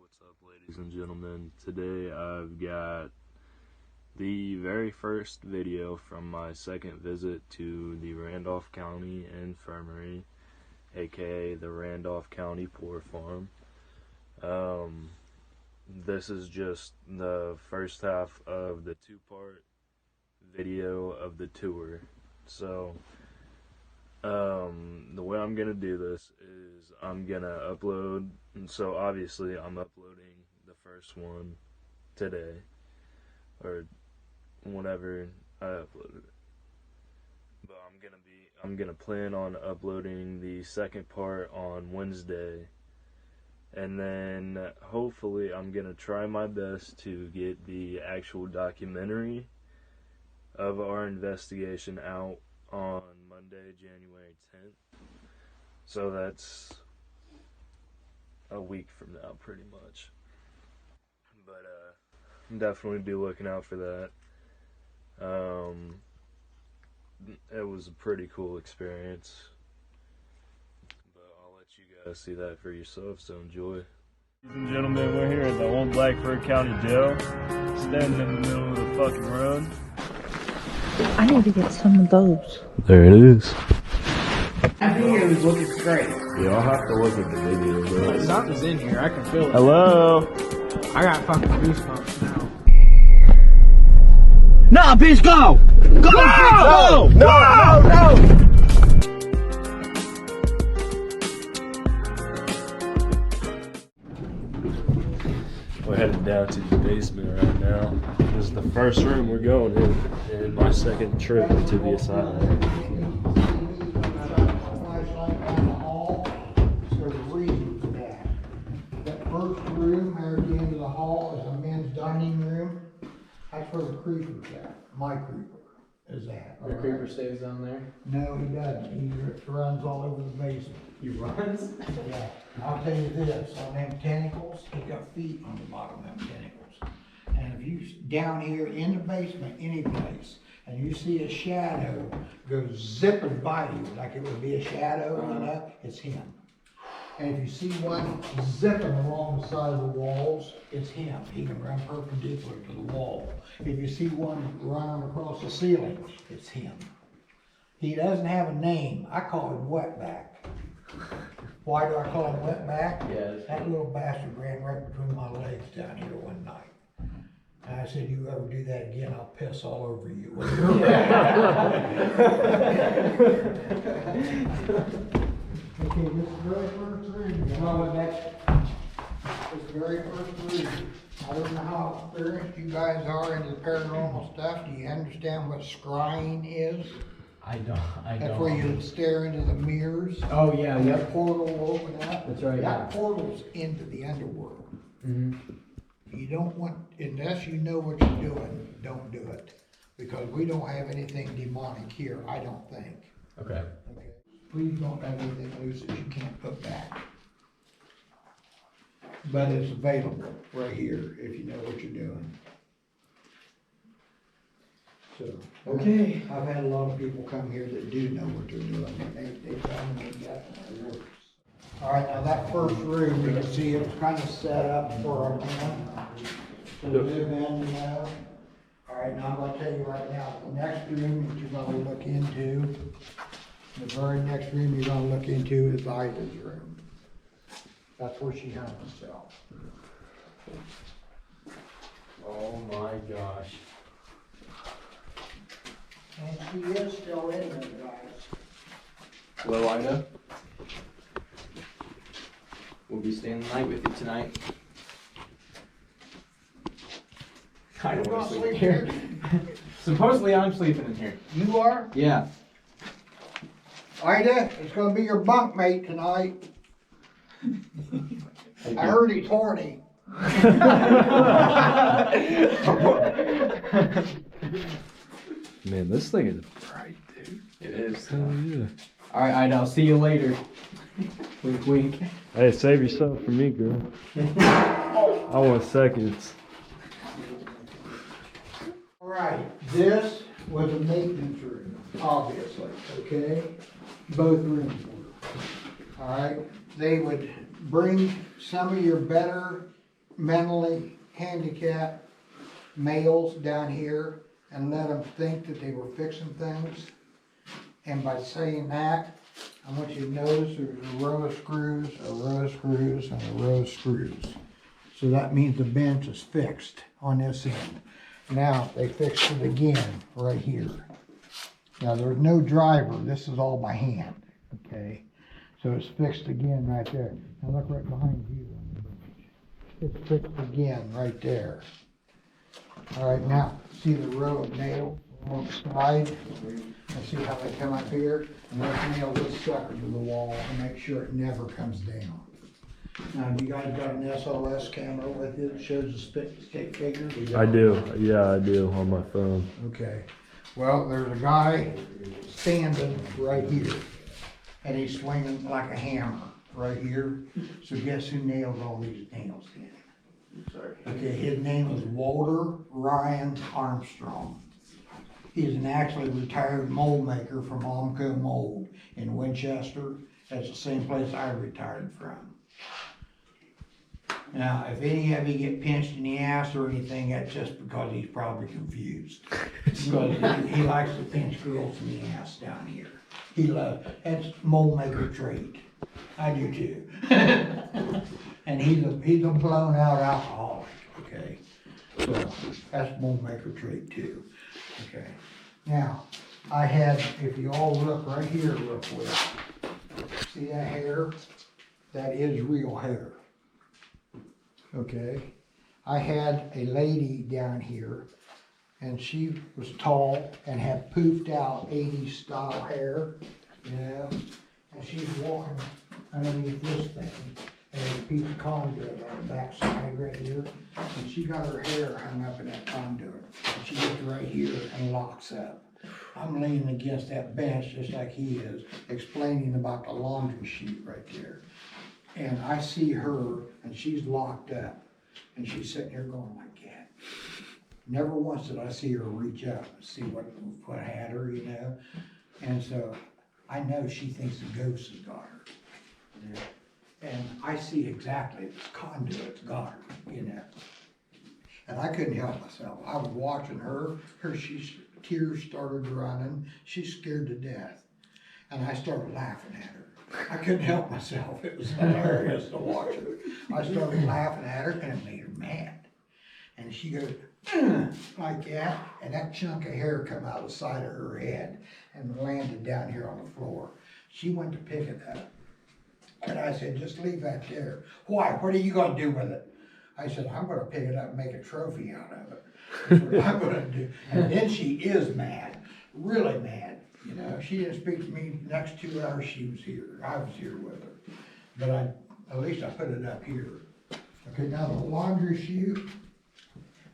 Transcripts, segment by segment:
What's up, ladies and gentlemen? Today I've got the very first video from my second visit to the Randolph County Infirmary, aka the Randolph County Poor Farm. This is just the first half of the two-part video of the tour. So, the way I'm gonna do this is I'm gonna upload, and so obviously I'm uploading the first one today, or whenever I uploaded it. But I'm gonna plan on uploading the second part on Wednesday, and then hopefully I'm gonna try my best to get the actual documentary of our investigation out on Monday, January 10th. So that's a week from now, pretty much. But definitely be looking out for that. It was a pretty cool experience, but I'll let you guys see that for yourself, so enjoy. Ladies and gentlemen, we're here at the old Blackford County Jail, standing in the middle of the fucking road. I need to get some of those. There it is. I think it was looking great. Yeah, I'll have to look at the video, bro. Something's in here. I can feel it. Hello? I got fucking goosebumps now. Nah, bitch, go! Go! No! No! No! We're headed down to the basement right now. This is the first room we're going in my second trip to the asylum. That first room there at the end of the hall is a men's dining room. That's where the creeper's at. My creeper is at. The creeper stays down there. No, he doesn't. He runs all over the basement. He runs? Yeah. I'll tell you this, on them tentacles, he got feet on the bottom of them tentacles. And if you down here in the basement, any place, and you see a shadow go zipping by you, like it would be a shadow, you know, it's him. And if you see one zipping along the side of the walls, it's him. He can run perpendicular to the wall. If you see one running across the ceiling, it's him. He doesn't have a name. I call him Wetback. Why do I call him Wetback? Yes. That little bastard ran right between my legs down here one night. And I said, you ever do that again, I'll piss all over you. Okay, this is the very first room. You know what this very first room. I don't know how experienced you guys are into the paranormal stuff. Do you understand what scrying is? I don't. That's where you stare into the mirrors. Oh, yeah, And yep. the portal will open up. That's right, That yeah. portal's into the underworld. Mm-hmm. You don't want, unless you know what you're doing, don't do it. Because we don't have anything demonic here, I don't think. Okay. Okay. Please don't have anything loose that you can't put back. But it's available right here if you know what you're doing. So, okay, I've had a lot of people come here that do know what they're doing, and they tell me it definitely works. All right, now that first room, you can see it's kind of set up for a man to live in, you know. All right, now I'm gonna tell you right now, the next room that you're gonna look into, the very next room you're gonna look into is Ida's room. That's where she hung herself. Oh my gosh. And she is still in there, guys. Hello, Ida. We'll be staying the night with you tonight. I don't want to sleep here. Supposedly I'm sleeping in here. You are? Yeah. Ida, it's gonna be your bunkmate tonight. I heard he's horny. Man, this thing is bright, dude. It is. Hell yeah. Alright, Ida, I'll see you later. Wink, wink. Hey, save yourself for me, girl. I want seconds. All right, this was a maintenance room, obviously, okay? Both rooms were. All right, they would bring some of your better mentally handicapped males down here and let them think that they were fixing things. And by saying that, I want you to notice there's a row of screws, a row of screws, and a row of screws. So that means the bench is fixed on this end. Now, they fixed it again right here. Now, there's no driver. This is all by hand, okay? So it's fixed again right there. Now look right behind you on the bench. It's fixed again right there. All right, now, see the row of nails on the side? And see how they come up here? And let's nail this sucker to the wall and make sure it never comes down. Now, you guys got an SOS camera with you that shows the stick figure? I do. Yeah, I do on my phone. Okay. Well, there's a guy standing right here, and he's swinging like a hammer right here. So guess who nailed all these nails in? Sorry. Okay, his name is Walter Ryan Armstrong. He's an actually retired mold maker from Omco Mold in Winchester. That's the same place I retired from. Now, if any of you get pinched in the ass or anything, that's just because he's probably confused. Because he likes to pinch girls in the ass down here. He loves, that's mold maker trait. I do too. And he's a blown out alcoholic, okay? So that's mold maker trait too, okay? Now, I had, if you all look right here real quick, see that hair? That is real hair. Okay, I had a lady down here, and she was tall and had poofed out 80s style hair, you know, and she's walking underneath this thing, and there's a piece of conduit on the back side right here, and she got her hair hung up in that conduit, and she gets right here and locks up. I'm leaning against that bench just like he is, explaining about the laundry chute right there. And I see her, and she's locked up, and she's sitting here going like that. Never once did I see her reach up and see what had her, you know. And so I know she thinks the ghost has got her. Yeah. And I see exactly this conduit's got her, you know. And I couldn't help myself. I was watching her tears started running. She's scared to death. And I started laughing at her. I couldn't help myself. It was hilarious to watch her. I started laughing at her, and it made her mad. And she goes, like that, and that chunk of hair come out the side of her head and landed down here on the floor. She went to pick it up. And I said, just leave that there. Why? What are you going to do with it? I said, I'm going to pick it up and make a trophy out of it. That's what I'm going to do. And then she is mad, really mad. You know, she didn't speak to me the next 2 hours she was here. I was here with her. But at least I put it up here. Okay, now the laundry chute.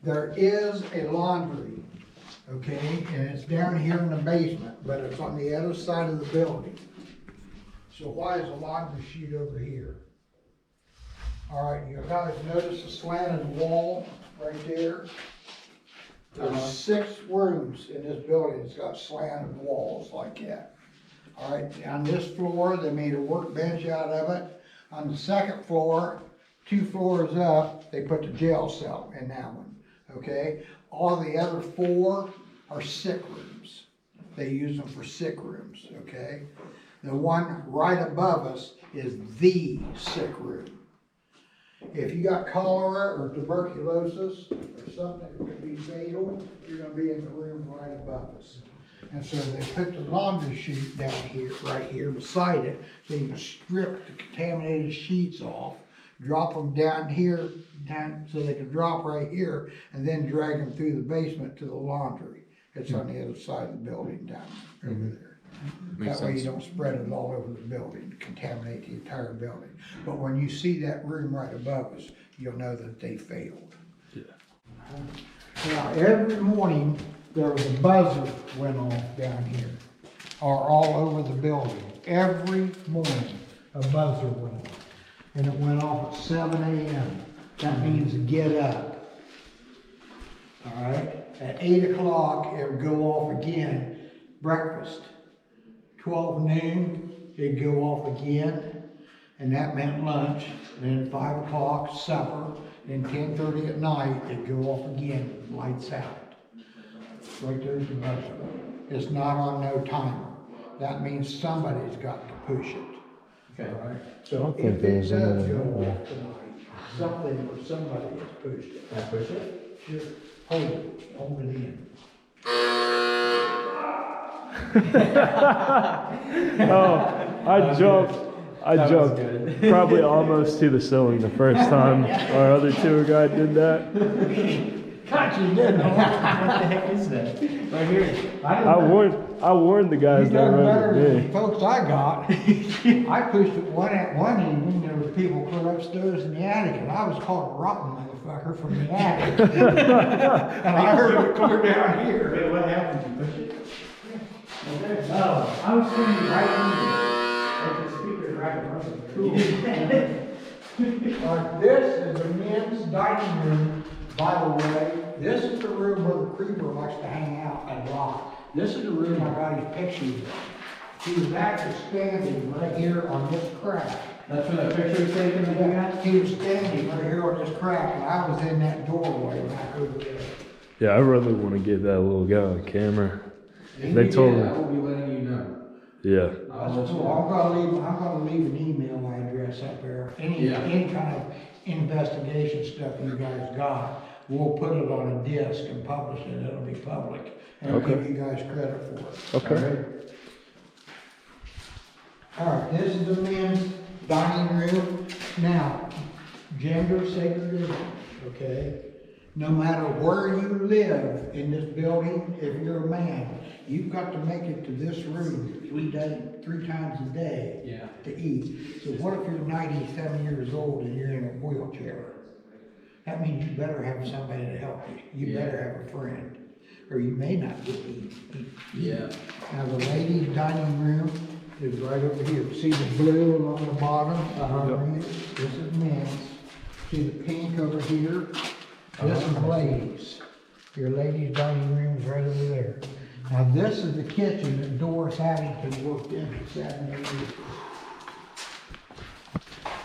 There is a laundry, okay, and it's down here in the basement, but it's on the other side of the building. So why is the laundry chute over here? All right, you guys notice the slanted wall right there? There's 6 rooms in this building that's got slanted walls like that. All right, on this floor, they made a workbench out of it. On the second floor, 2 floors up, they put the jail cell in that one, okay? All the other 4 are sick rooms. They use them for sick rooms, okay? The one right above us is the sick room. If you got cholera or tuberculosis or something that could be fatal, you're going to be in the room right above us. And so they put the laundry chute down here, right here beside it, so you can strip the contaminated sheets off, drop them down here, so they can drop right here, and then drag them through the basement to the laundry. It's on the other side of the building down over there. That way you don't spread it all over the building, contaminate the entire building. But when you see that room right above us, you'll know that they failed. Yeah. Now, every morning, there was a buzzer went off down here, or all over the building. Every morning, a buzzer went off. And it went off at 7 a.m. That means get up. All right? At 8 o'clock, it would go off again, breakfast. 12 noon, it'd go off again. and that meant lunch, then 5 o'clock, supper, then 10:30 at night, it'd go off again, lights out. Right there's the buzzer. It's not on no timer. That means somebody's got to push it. Okay. All right? So don't think if it there's does any go more. off tonight, something or somebody has pushed it. Can I push it? Sure. Hold it in. Oh, I jumped. I That was jumped good. probably almost to the ceiling the first time our other tour guide did that. Got you, didn't I? What the heck is that? Right here. I warned the guys You that done rode better with than me. the folks I got. I pushed it one evening, there were people clear upstairs in the attic, and I was called a rotten motherfucker from the attic. And I heard it clear down here. Wait, what happened? You push it? Oh, I was sitting right in The speaker right in front of you. Cool. This is the men's dining room, by the way. This is the room where the creeper likes to hang out and rock. This is the room I got his pictures in. He was actually standing right here on this crack. That's where that picture was taken that you got? He was standing right here on this crack, and I was in that doorway back over there. Yeah, I really want to get that little guy on camera. They told me. I will be letting you know. Yeah. I'll let you So know. I'm gonna leave an email address up there. Any Yeah. kind of investigation stuff you guys got, we'll put it on a disc and publish it. It'll be public. And I'll Okay. give you guys credit for it. Okay. All right, this is the men's dining room. Now, gender segregation, okay? No matter where you live in this building, if you're a man, you've got to make it to this room 3 times a day Yeah. to eat. So what if you're 97 years old and you're in a wheelchair? That means you better have somebody to help you. You Yeah. better have a friend, or you may not get to eat. Yeah. Now, the ladies' dining room is right over here. See the blue along the bottom? Right? This is men's. See the pink over here? This is ladies. Your ladies' dining room is right over there. Now, this is the kitchen that Doris Addington worked in for 7 years.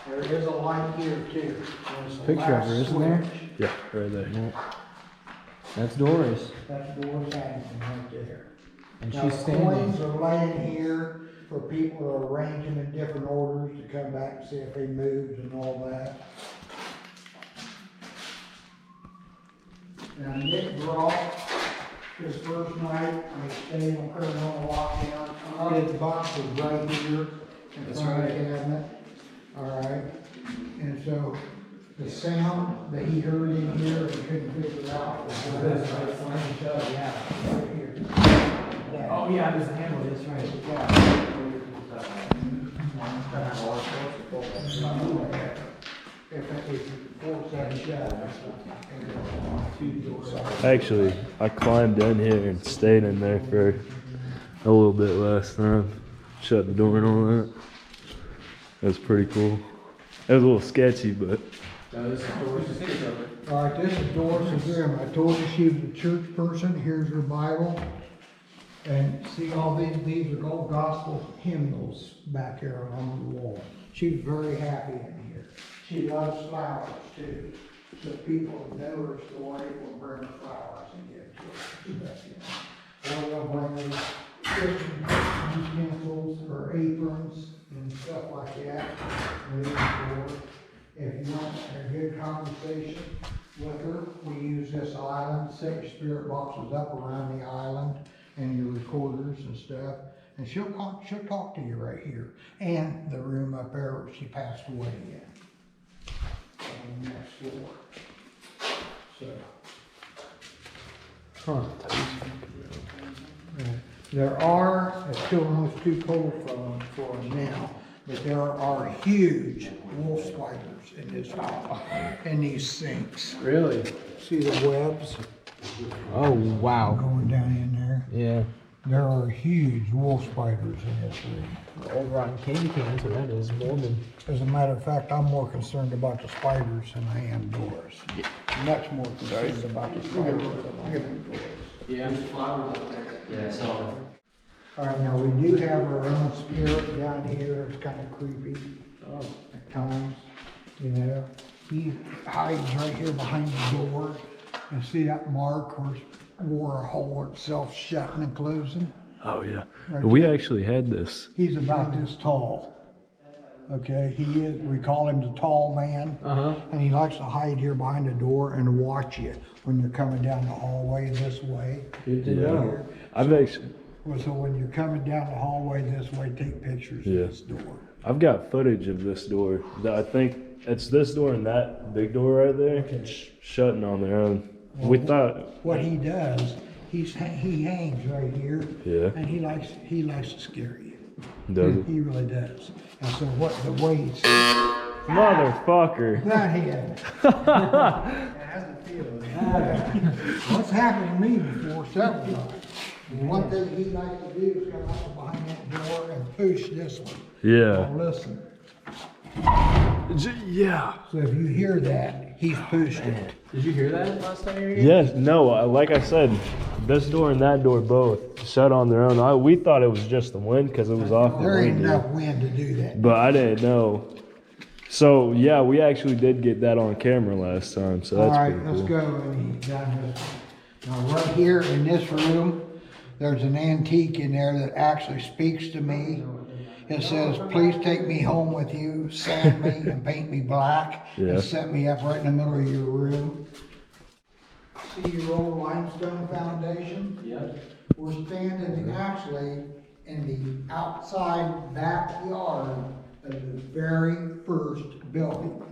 There is a light here too. There's a Picture of her, last isn't there? switch. Yeah, right there. That's Doris. That's Doris Addington right there. And Now, she's the coins standing. are laying here for people to arrange them in different orders to come back and see if they moved and all that. Now, Nick brought his first night, I stayed on criminal lockdown, his box was right here in That's front of the right. cabinet. All right, and so the sound that he heard in here, he couldn't figure out. Was Yeah. right here. Oh, yeah, there's a handle, that's right. Actually, I climbed in here and stayed in there for a little bit last time. Shut the door and all that. It was pretty cool. It was a little sketchy, but No, this is Doris' signature. All right, this is Doris Grimm. I told you she was a church person. Here's her Bible. And see all these are all gospel hymnals back here on the wall. She was very happy in here. She loves flowers too. So people who know her story will bring her flowers and give to her. Or they'll bring her Christian utensils or aprons and stuff like that. Leave for her. If you want a good conversation with her, we use this island, set your spirit boxes up around the island and your recorders and stuff, and she'll talk to you right here. And the room up there where she passed away in, on the next floor. So. There are, it's still almost too cold for them now, but there are huge wolf spiders in this house, in these sinks. Really? See the webs Oh, wow. going down in there? Yeah. There are huge wolf spiders in this room. Old rotten candy cans, so that is morbid. As a matter of fact, I'm more concerned about the spiders than I am Doris. Much more concerned about the spiders than I am Doris. Yeah. Yeah, I saw it. All right, now we do have our own spirit down here. It's kind of creepy. Oh. times, you know. He hides right here behind the door. And see that mark where a hole itself shutting and closing? Oh yeah. Right We there. actually had this. He's about this tall. Okay, we call him the tall man. And he likes to hide here behind the door and watch you when you're coming down the hallway this way. Good to know. I've actually So when you're coming down the hallway this way, take pictures of this door. I've got footage of this door. I think it's this door and that big door right there. It's shutting on their own. We thought What he does, he hangs right here. Yeah. And he likes to scare you. does it? He really does. And so the way he's Motherfucker. that head. What's happened to me before several times. One thing he likes to do is come out behind that door and push this one. Yeah. Now listen. Yeah. So if you hear that, he's pushed it. Did you hear that last time you were here? Yes. No. Like I said, this door and that door both shut on their own. We thought it was just the wind because it was off the There ain't window. enough wind to do that. But I didn't know. So yeah, we actually did get that on camera last time. So All that's right, pretty let's cool. go down this. Now right here in this room, there's an antique in there that actually speaks to me. It says, "Please take me home with you, sand me and paint me black, Yeah. and set me up right in the middle of your room." See your old limestone foundation? Yeah. We're standing actually in the outside backyard of the very first building.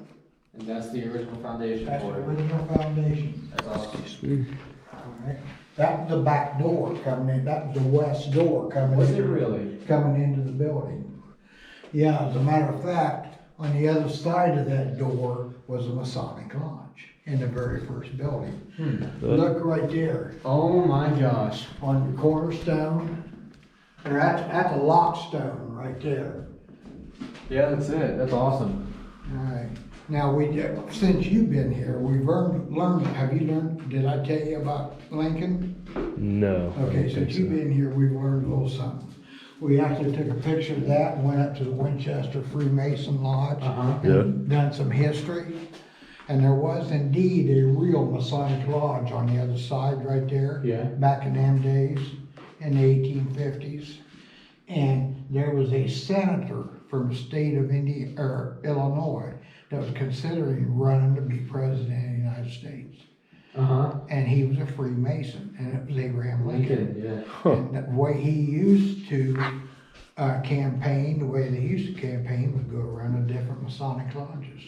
And that's the original foundation That's the for it. original foundation. That's awesome. Alright. That was the back door coming in, that was the west door coming Was in. it really? Coming into the building. Yeah, as a matter of fact, on the other side of that door was a Masonic lodge in the very first building. Look right there, Oh my gosh. on the cornerstone, or that's a lockstone right there. Yeah, that's it. That's awesome. Alright, now since you've been here, we've did I tell you about Lincoln? No. I Okay, don't since think you've so. been here, we've learned a little something. We actually took a picture of that and went up to the Winchester Freemason Lodge and done some history. And there was indeed a real Masonic lodge on the other side right there. Yeah. Back in them days, in the 1850s. And there was a senator from the state of Illinois that was considering running to be president of the United States. And he was a Freemason, and it was Abraham Lincoln. Yeah. And the way he used to campaign, the way they used to campaign was go around to different Masonic lodges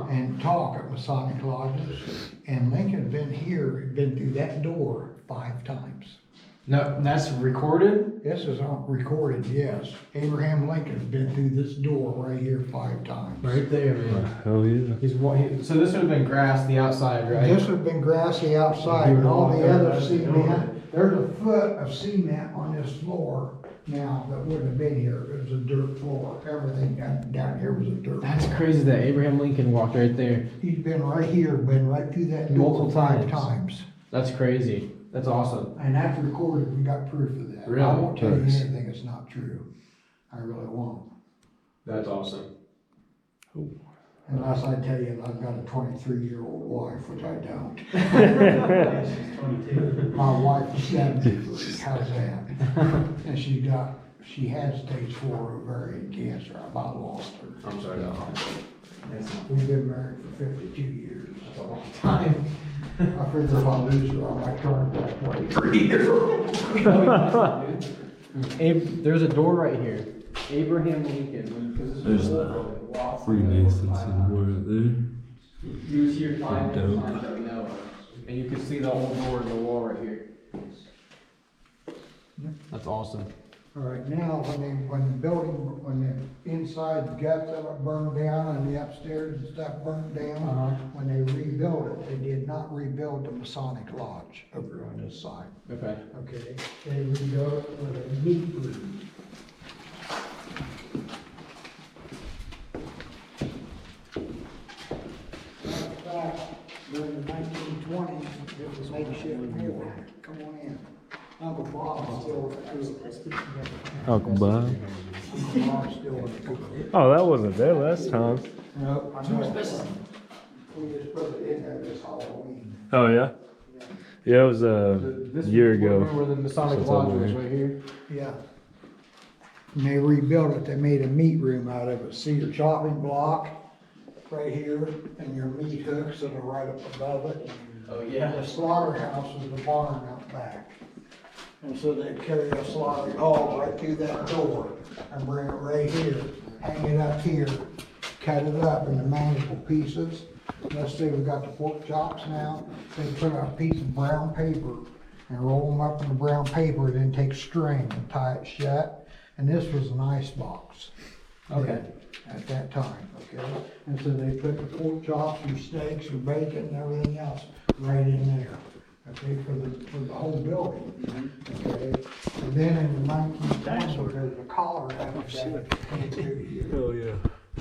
and talk at Masonic lodges. And Lincoln's been through that door 5 times. No, that's recorded? This is on recorded, yes. Abraham Lincoln's been through this door right here 5 times. Right there, man. Hell yeah. So this would have been grass, the outside, right? This would have been grassy outside, and all the other cement, there's a foot of cement on this floor now that wouldn't have been here. It was a dirt floor. Everything down here was a dirt That's floor. crazy that Abraham Lincoln walked right there. He's been right here, been right through that door Multiple 5 times. times. That's crazy. That's awesome. And that's recorded, we got proof of that. Really? I won't tell you Nice. anything that's not true. I really won't. That's awesome. Unless I tell you I've got a 23-year-old wife, which I don't. My wife is 73, how's that? And she had stage 4 ovarian cancer, I about lost her. I'm sorry. We've been married for 52 years. That's a long time. I figure if I lose her, I might turn back 23 years old. There's a door right here. Abraham Lincoln. There's the Freemasons symbol right there. He was here 5 Dope. times that we know of. And you can see the old door in the wall right here. That's awesome. All right, now, when the inside guts of it burned down and the upstairs and stuff burned down, when they rebuilt it, they did not rebuild the Masonic Lodge over on this side. Okay. Okay, they rebuilt it with a meat room. Matter of fact, during the 1920s, it was makeshift war. Come on in. Uncle Bob still. Uncle Bob. Uncle Bob's still in the cooler. Oh, that wasn't there last time. Nope, I know. We just put it in there this Halloween. Oh yeah. Yeah, it was a year ago. Remember where the Masonic since Lodge I'm was here. right here? Yeah. And they rebuilt it, they made a meat room out of it. See your chopping block right here, and your meat hooks that are right up above it. Oh, And the slaughterhouse is the barn out back. And so they carry a slaughtered hog right through that door and bring it right here, hang it up here, cut it up into manageable pieces. Let's say we've got the pork chops now, they put a piece of brown paper and roll them up in the brown paper, then take string and tie it shut. And this was an ice box. Okay. At that time, okay? And so they put the pork chops, your steaks, your bacon, and everything else right in there, okay, for the whole building, okay? And then in the 1920s, there's a cholera epidemic that came through here. Oh yeah.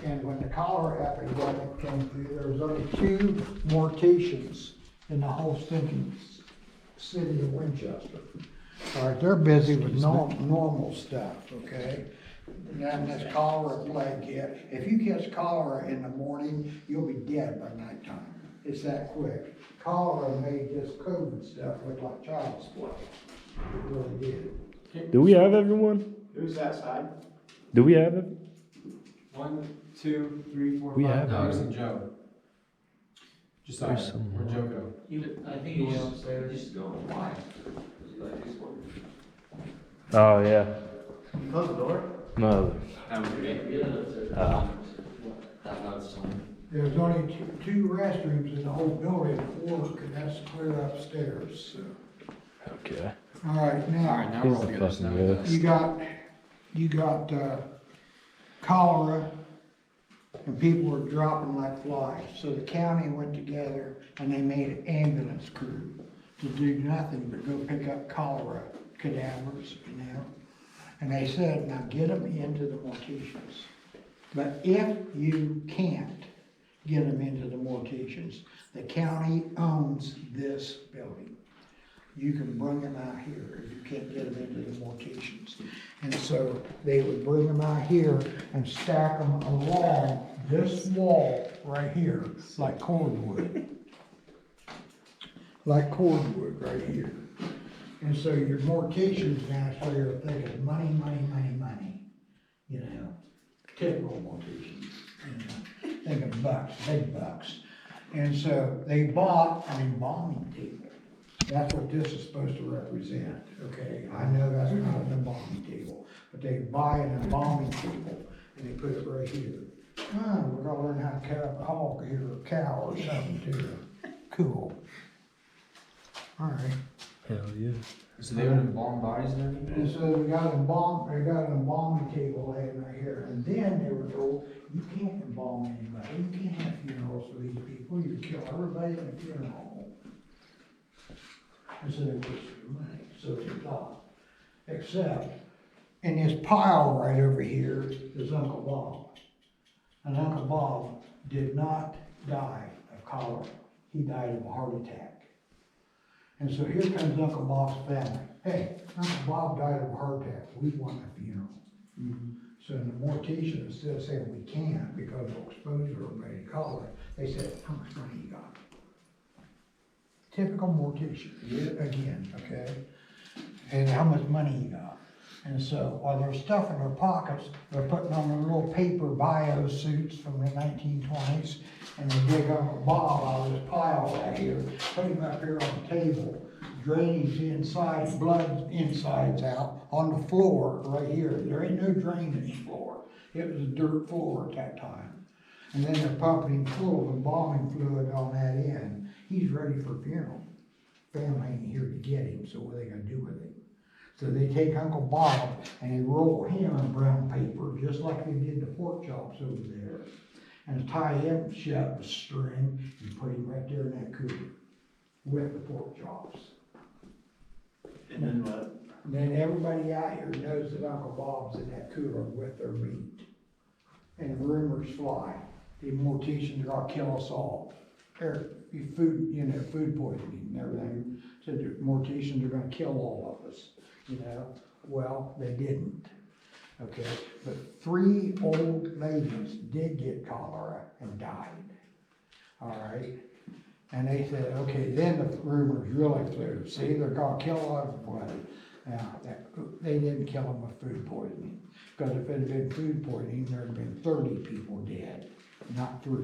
And when the cholera epidemic came through, there was only 2 morticians in the whole stinking city of Winchester. All right, they're busy with normal stuff, okay? And then this cholera plague hit. If you catch cholera in the morning, you'll be dead by nighttime. It's that quick. Cholera made this COVID stuff look like child's play. It really did. Do we have everyone? Who's that side? Do we have it? 1, 2, 3, 4, We 5. have No, it. it's in Joe. Just There's side. some- Where Joe go? I think you just go wide. Oh yeah. Close the door. No. There's only two restrooms in the whole building that work, and that's clear upstairs, so. Okay. All right, now, now He's we're all the together. fucking Now guy. it does. you got cholera, and people were dropping like flies. So the county went together and they made an ambulance crew to do nothing but go pick up cholera cadavers, you know? And they said, now get them into the morticians. But if you can't get them into the morticians, the county owns this building. You can bring them out here if you can't get them into the morticians. And so they would bring them out here and stack them along this wall right here, like cordwood. Like cordwood right here. And so your morticians naturally are thinking money, money, money, money, you know, typical morticians, you know, thinking bucks, big bucks. And so they bought an embalming table. That's what this is supposed to represent, okay? I know that's not an embalming table, but they buy an embalming table and they put it right here. Oh, we're gonna learn how to cut up a hog here, or a cow or something too. Cool. All right. Hell yeah. So they would embalm bodies and everything? And so we got an embalming table laying right here, and then they were told, you can't embalm anybody, you can't have funerals for these people, you kill everybody in a funeral home. And so they wasted their money, so they thought. Except, in this pile right over here is Uncle Bob. And Uncle Bob did not die of cholera, he died of a heart attack. And so here comes Uncle Bob's family. Hey, Uncle Bob died of a heart attack. We want a funeral. So the mortician, instead of saying we can't because of exposure or maybe cholera, they said, how much money you got? Typical mortician, again, okay? And how much money you got? And so while they're stuffing their pockets, they're putting on their little paper bio suits from the 1920s, and they dig Uncle Bob out of this pile right here, put him up here on the table, drainage inside, blood insides out, on the floor right here. There ain't no drainage floor. It was a dirt floor at that time. And then they're pumping him full of embalming fluid on that end. He's ready for funeral. Family ain't here to get him, so what are they gonna do with him? So they take Uncle Bob and they roll him in brown paper, just like they did the pork chops over there, and tie him shut with string and put him right there in that cooler with the pork chops. And then what? And then everybody out here knows that Uncle Bob's in that cooler with their meat. And rumors fly. The morticians are gonna kill us all. Food poisoning and everything. So the morticians are gonna kill all of us, you know. Well, they didn't. Okay, but 3 old ladies did get cholera and died. All right? And they said, okay, then the rumors really flew. See, they're gonna kill everybody. Now, they didn't kill them with food poisoning. Because if it had been food poisoning, there'd have been 30 people dead, not 3.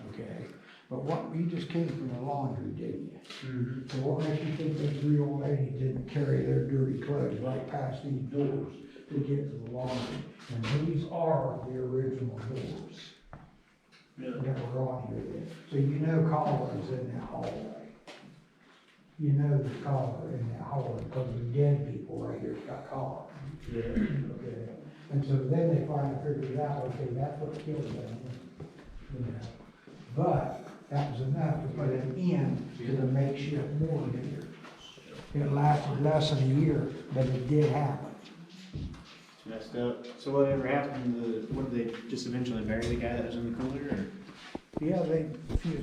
Okay? But you just came from the laundry, didn't you? Mm-hmm. So what makes you think those 3 old ladies didn't carry their dirty clothes right past these doors to get to the laundry? And these are the original doors that were on here then. So you know cholera's in that hallway. You know the cholera in that hallway because the dead people right here got cholera. Yeah. Okay. And so then they finally figured out, okay, that's what killed them. You know. But that was enough to put an end to the makeshift morgue here. It lasted less than a year, but it did happen. It's messed up. So whatever happened to what did they just eventually bury the guy that was in the cooler? Or? Yeah,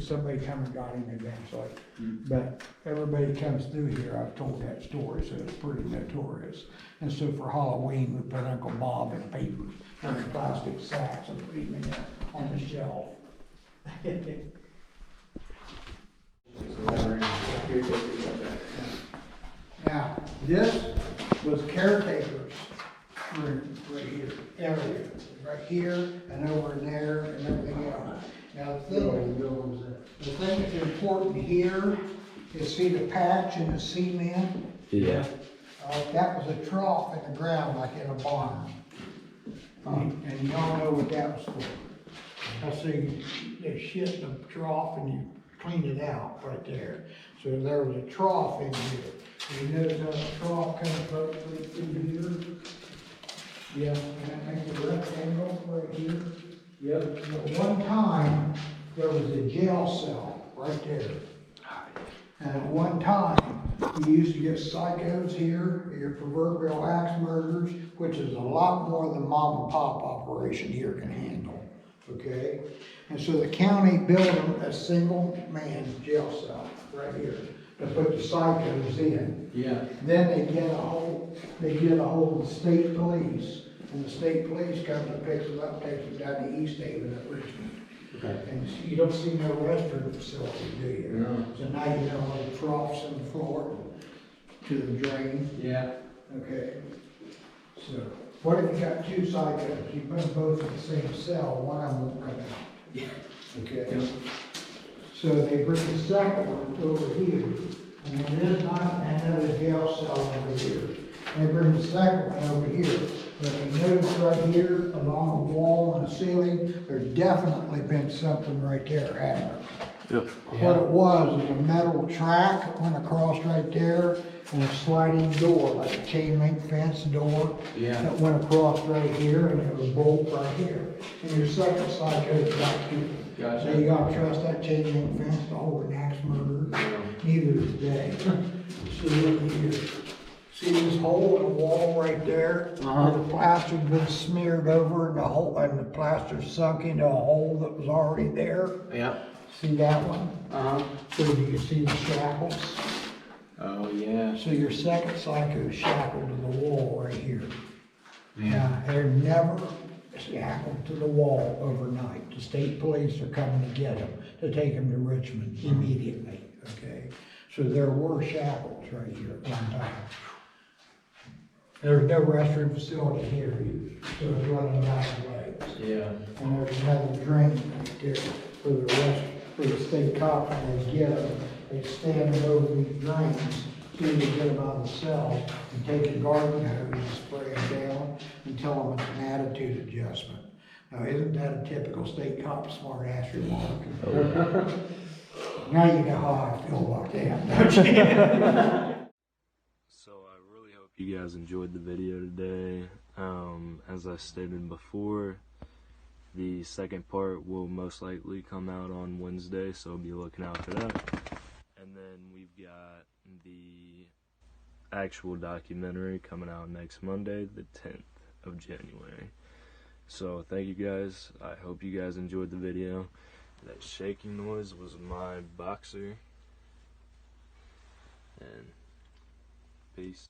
somebody come and got him eventually. But everybody comes through here, I've told that story, so it's pretty notorious. And so for Halloween, we put Uncle Bob in papers, in plastic sacks, and put him in there on the shelf. Now, this was caretaker's room right here, area, right here and over in there and everything else. Now, the thing that's important here is see the patch in the cement? Yeah. That was a trough in the ground like in a barn. And you all know what that was for. I see they shit in the trough and you clean it out right there. So there was a trough in here. You notice how the trough comes up through here? Yeah, and that makes a rectangle right here. Yep. At one time, there was a jail cell right there. And at one time, you used to get psychos here, your proverbial axe murders, which is a lot more than mom and pop operation here can handle, okay? And so the county built them a single man jail cell right here to put the psychos in. Yeah. Then they get a hold of the state police, and the state police comes and picks them up, takes them down to East Haven at Richmond. Okay. And you don't see no restroom facility, do you? No. So now you have all the troughs in the floor to the drain. Yeah. Okay. So what if you got 2 psychos? You put them both in the same cell, one of them won't come out. Yeah. Okay. Yeah. So they bring the second one over here, and then there's not another jail cell over here. They bring the second one over here. But you notice right here, along the wall and the ceiling, there's definitely been something right there, hasn't there? Yep. What it was a metal track that went across right there, and a sliding door, like a chain link fence door. Yeah. That went across right here, and it was a bolt right here. And your second side goes right here. Gotcha. So you gotta trust that chain link fence to hold an axe murderer. Neither does they. So look here. See this hole in the wall right there? Where the plaster's been smeared over and the plaster's sunk into a hole that was already there? Yeah. See that one? Uh-huh. So you can see the shackles. Oh, yeah. So your second psycho is shackled to the wall right here. Yeah. Now, they're never shackled to the wall overnight. The state police are coming to get them, to take them to Richmond immediately, okay? So there were shackles right here at one time. There's no restroom facility here either, so it's running down the legs. Yeah. And there's another drain right there for the state cops, when they get them, they stand over these drains, till they get them out of the cell, and take a garden hose and spray them down, and tell them it's an attitude adjustment. Now, isn't that a typical state cop smart ass remark? Now you know how I feel about that, don't you? So I really hope you guys enjoyed the video today. As I stated before, the second part will most likely come out on Wednesday, so be looking out for that. And then we've got the actual documentary coming out next Monday, the 10th of January. So thank you guys. I hope you guys enjoyed the video. That shaking noise was my boxer. And peace.